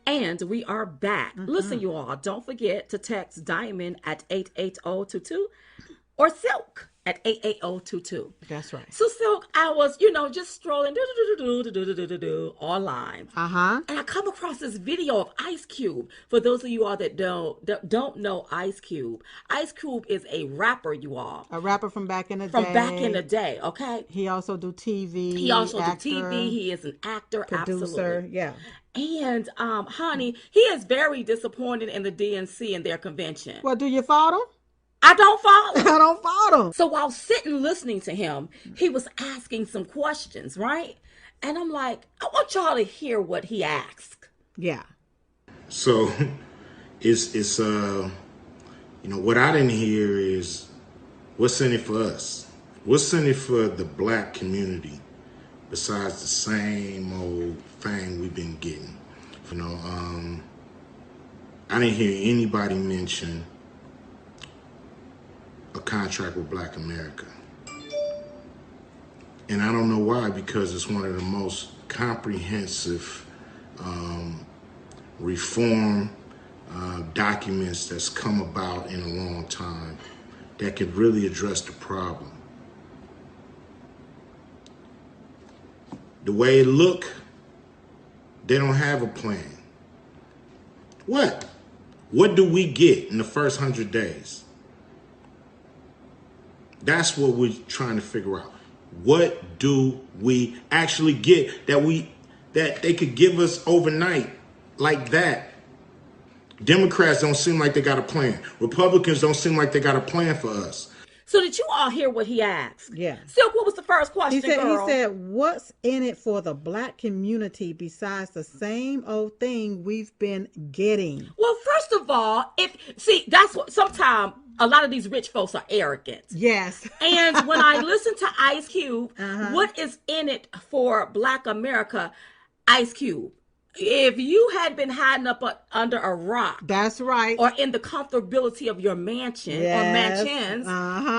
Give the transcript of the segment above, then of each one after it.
And we are back. Listen, you all, don't forget to text Diamond at 88022 or Silk at 88022. That's right. So, Silk, I was, just strolling online. And I come across this video of Ice Cube. For those of you all that don't know Ice Cube is a rapper, you all. A rapper from back in the day. From back in the day, okay? He also do TV. He also actor, do TV. He is an actor, producer. absolutely. Yeah. And, honey, he is very disappointed in the DNC and their convention. Well, do you follow him? I don't follow. I don't follow him. So while sitting listening to him, he was asking some questions, right? And I'm like, I want y'all to hear what he asked. Yeah. So it's what I didn't hear is what's in it for us? What's in it for the black community besides the same old thing we've been getting? I didn't hear anybody mention a contract with Black America. And I don't know why, because it's one of the most comprehensive reform documents that's come about in a long time that could really address the problem. The way it look, they don't have a plan. What do we get in the first 100 days? That's what we're trying to figure out. What do we actually get that they could give us overnight like that? Democrats don't seem like they got a plan. Republicans don't seem like they got a plan for us. So did you all hear what he asked? Yeah. Silk, what was the first question, girl? He said, what's in it for the black community besides the same old thing we've been getting? Well, first of all, that's what sometimes a lot of these rich folks are arrogant. Yes. And when I listen to Ice Cube, what is in it for Black America? Ice Cube, if you had been hiding up under a rock, that's right, or in the comfortability of your mansion or mansions,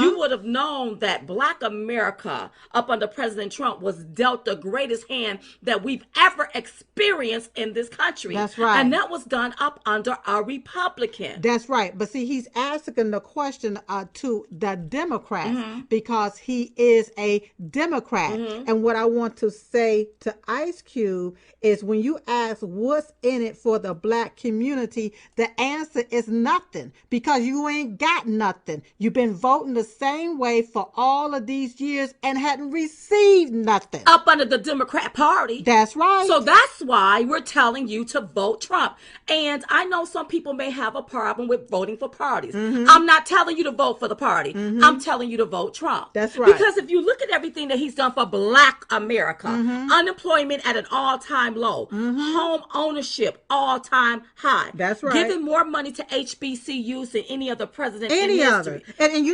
you would have known that Black America up under President Trump was dealt the greatest hand that we've ever experienced in this country. That's right. And that was done up under a Republican. That's right. But see, he's asking the question to the Democrats because he is a Democrat. And what I want to say to Ice Cube is when you ask what's in it for the black community, the answer is nothing, because you ain't got nothing. You've been voting the same way for all of these years and hadn't received nothing. Up under the Democrat Party. That's right. So that's why we're telling you to vote Trump. And I know some people may have a problem with voting for parties. I'm not telling you to vote for the party. I'm telling you to vote Trump. That's right. Because if you look at everything that he's done for Black America, unemployment at an all-time low, home ownership all-time high. That's right. Giving more money to HBCUs than any other president in history. And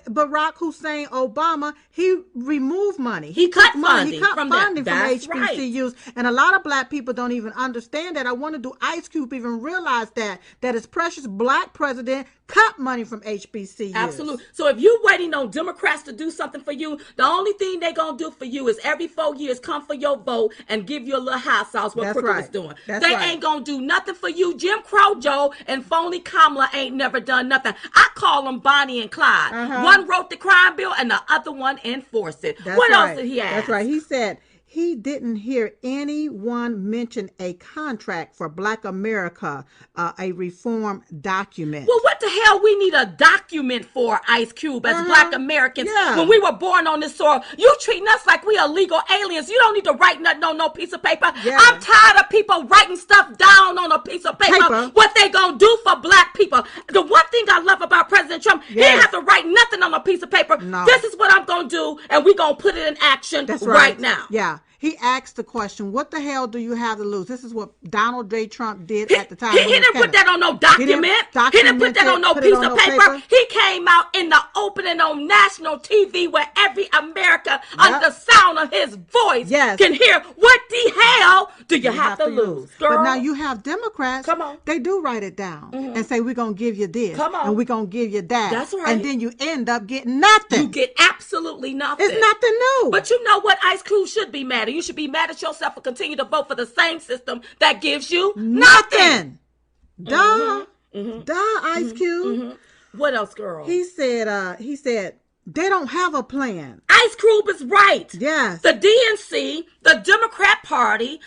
Barack Hussein Obama, he removed money. He cut funding. He cut from funding from That's HBCUs. Right. And a lot of black people don't even understand that. I wonder, do Ice Cube even realize that his precious black president cut money from HBCUs? Absolutely. So if you're waiting on Democrats to do something for you, the only thing they're going to do for you is every 4 years come for your vote and give you a little house sauce what Crooked was doing. They ain't going to do nothing for you. Jim Crow Joe and phony Kamala ain't never done nothing. I call them Bonnie and Clyde. One wrote the crime bill and the other one enforced it. What else did he ask? That's right. He said he didn't hear anyone mention a contract for Black America, a reform document. Well, what the hell we need a document for, Ice Cube, as Black Americans? When we were born on this soil, you treating us like we illegal aliens. You don't need to write nothing on no piece of paper. I'm tired of people writing stuff down on a piece of paper. What they gonna do for black people? The one thing I love about President Trump, he didn't have to write nothing on a piece of paper. No. This is what I'm gonna do, and we gonna put it in action right now. Yeah. He asked the question, what the hell do you have to lose? This is what Donald J. Trump did at the time. He didn't put that on no document. He didn't put that on no piece of paper. He came out in the opening on national TV where every American under the sound of his voice can hear, what the hell do you have to lose, girl? But now you have Democrats, come on, they do write it down and say, we're going to give you this. Come on. And we're going to give you that. That's right. And then you end up getting nothing. You get absolutely absolutely nothing. It's nothing new. But you know what? Ice Cube should be mad. And you should be mad at yourself for continue to vote for the same system that gives you nothing. Duh. Duh, Ice Cube. What else, girl? He said they don't have a plan. Ice Cube is right. Yes. The DNC, the Democrat Party,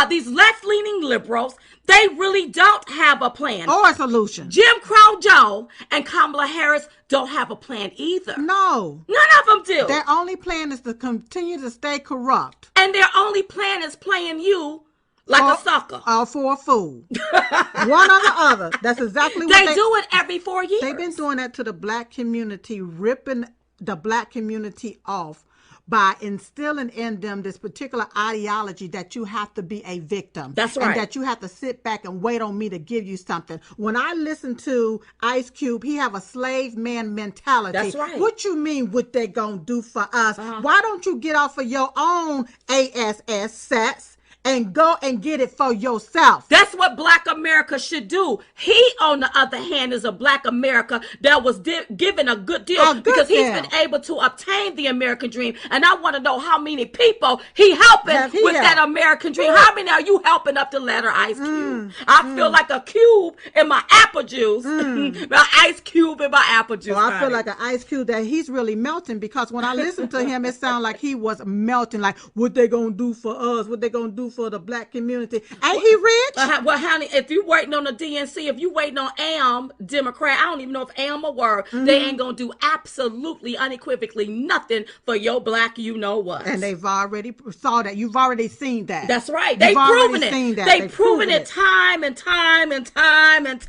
these left-leaning liberals, they really don't have a plan. Or a solution. Jim Crow Joe and Kamala Harris don't have a plan either. No. None of them do. Their only plan is to continue to stay corrupt. And their only plan is playing you like a sucker. For a fool. One or the other. That's exactly what they do it every 4 years. They've been doing that to the black community, ripping the black community off by instilling in them this particular ideology that you have to be a victim. That's right. And that you have to sit back and wait on me to give you something. When I listen to Ice Cube, he have a slave man mentality. That's right. What you mean what they gonna do for us? Why don't you get off of your own ASS sets and go and get it for yourself? That's what Black America should do. He, on the other hand, is a Black America that was given a good deal because he's been able to obtain the American dream. And I want to know how many people he helping with that American dream. How many are you helping up the ladder, Ice Cube? I feel like a cube in my apple juice. My Ice Cube in my apple juice. Well, I feel like an Ice Cube that he's really melting, because when I listen to him, it sounds like he was melting. Like, what they gonna do for us? What they gonna do for the black community? Ain't he rich? Well, honey, if you waiting on the DNC, if you waiting on AM, Democrat, I don't even know if AM a word, they ain't gonna do absolutely unequivocally nothing for your black you know what. And they've already saw that. You've already seen that. That's right. They've proven it. They've proven it time and time and time and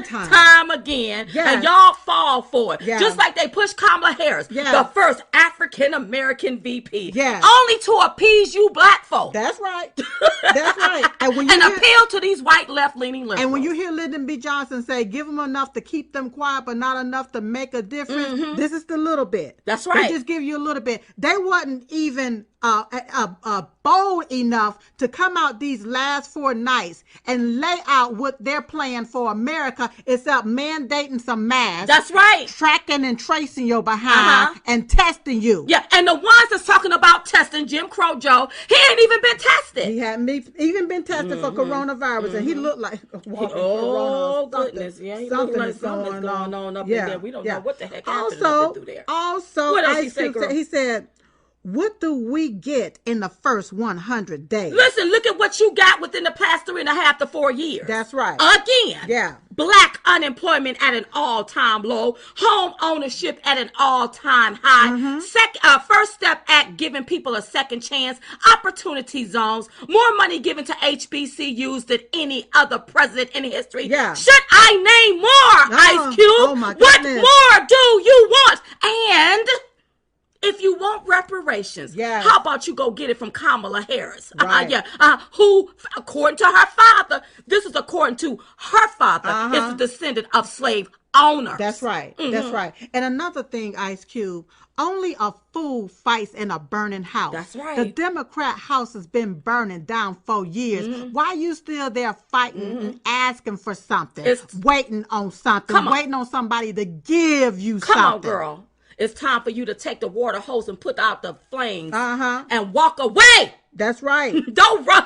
time again. Yes. And y'all fall for it. Yes. Just like they pushed Kamala Harris, the first African American VP. Yes. Only to appease you black folks. That's right. That's right. And appeal to these white left-leaning liberals. And when you hear Lyndon B. Johnson say, give them enough to keep them quiet, but not enough to make a difference, this is the little bit. That's right. They just give you a little bit. They wasn't even bold enough to come out these last 4 nights and lay out what their plan for America is, mandating some masks. That's right. Tracking and tracing your behind and testing you. Yeah, and the ones that's talking about testing, Jim Crow Joe, he ain't even been tested. He hadn't even been tested for coronavirus, and he looked like goodness, he looked like something's going on up in there. We don't know what the heck happened through there. Also, what else he said, what do we get in the first 100 days? Listen, look at what you got within the past 3.5 to 4 years. That's right. Again. Yeah. Black unemployment at an all-time low. Home ownership at an all-time high. First step at giving people a second chance. Opportunity zones. More money given to HBCUs than any other president in history. Yeah. Should I name more, Ice Cube? Oh my goodness. What more do you want? And if you want reparations, how about you go get it from Kamala Harris? Right. Who, according to her father, this is according to her father, is a descendant of slave owners. That's right. That's right. And another thing, Ice Cube, only a fool fights in a burning house. That's right. The Democrat house has been burning down for years. Why are you still there fighting and asking for something? Waiting on something. Waiting on somebody to give you something. Come on, girl. It's time for you to take the water hose and put out the flames and walk away. That's right. Don't run.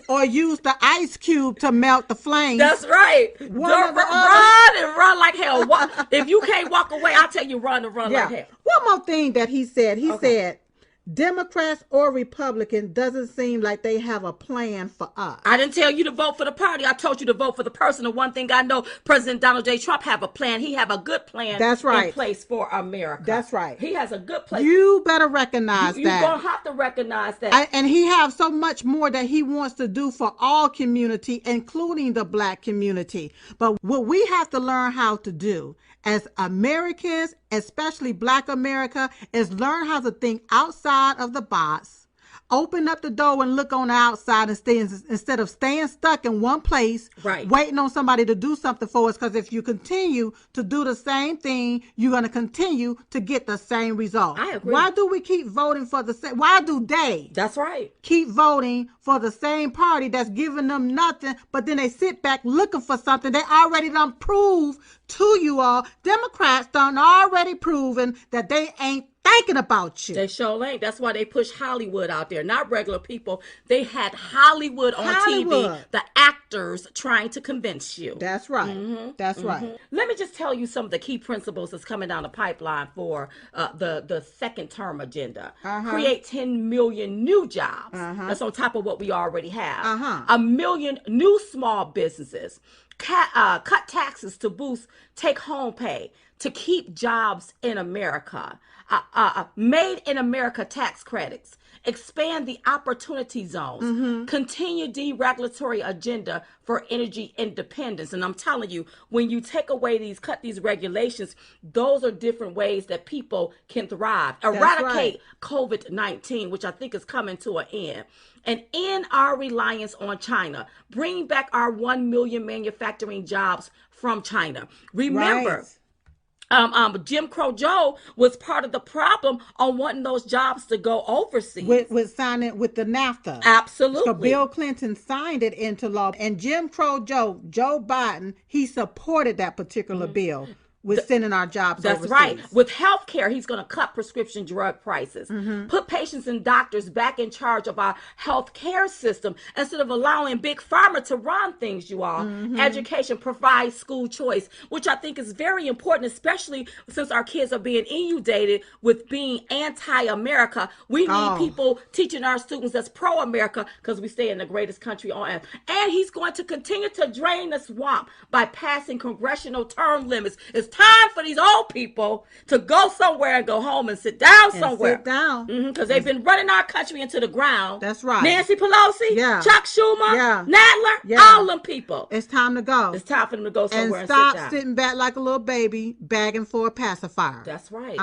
Or use the ice cube to melt the flames. That's right. Run like hell. If you can't walk away, I'll tell you run like hell. One more thing that he said. He said, Democrats or Republicans, doesn't seem like they have a plan for us. I didn't tell you to vote for the party. I told you to vote for the person. And one thing I know, President Donald J. Trump have a plan. He have a good plan in place for America. That's right. He has a good plan. You better recognize that. You're going to have to recognize that. And he have so much more that he wants to do for all community, including the black community. But what we have to learn how to do as Americans, especially Black America, is learn how to think outside of the box, open up the door and look on the outside instead of staying stuck in one place, waiting on somebody to do something for us. Because if you continue to do the same thing, you're going to continue to get the same result. I agree. Why do we keep voting for the same? Why do they? That's right. Keep voting for the same party that's giving them nothing, but then they sit back looking for something they already done proved to you all. Democrats done already proven that they ain't thinking about you. They sure ain't. That's why they push Hollywood out there, not regular people. They had Hollywood on TV, the actors trying to convince you. That's right. That's right. Let me just tell you some of the key principles that's coming down the pipeline for the second term agenda. Create 10 million new jobs. That's on top of what we already have. 1 million new small businesses. Cut taxes to boost take-home pay to keep jobs in America. Made in America tax credits. Expand the opportunity zones. Continue deregulatory agenda for energy independence. And I'm telling you, when you take away cut these regulations, those are different ways that people can thrive. Eradicate COVID-19, which I think is coming to an end. And end our reliance on China. Bring back our 1 million manufacturing jobs from China. Remember, Jim Crow Joe was part of the problem on wanting those jobs to go overseas. With signing with the NAFTA. Absolutely. So Bill Clinton signed it into law. And Jim Crow Joe Biden, he supported that particular bill. With sending our jobs overseas. Right. With healthcare, he's going to cut prescription drug prices, put patients and doctors back in charge of our healthcare system instead of allowing big pharma to run things, you all. Education, provide school choice, which I think is very important, especially since our kids are being inundated with being anti-America. We need people teaching our students that's pro-America because we stay in the greatest country on earth. And he's going to continue to drain the swamp by passing congressional term limits. It's time for these old people to go somewhere and go home and sit down somewhere. Sit down. Because they've been running our country into the ground. That's right. Nancy Pelosi, Chuck Schumer, Nadler, all them people. It's time to go. It's time for them to go somewhere and stop sit down. Sitting back like a little baby begging for a pacifier. That's right.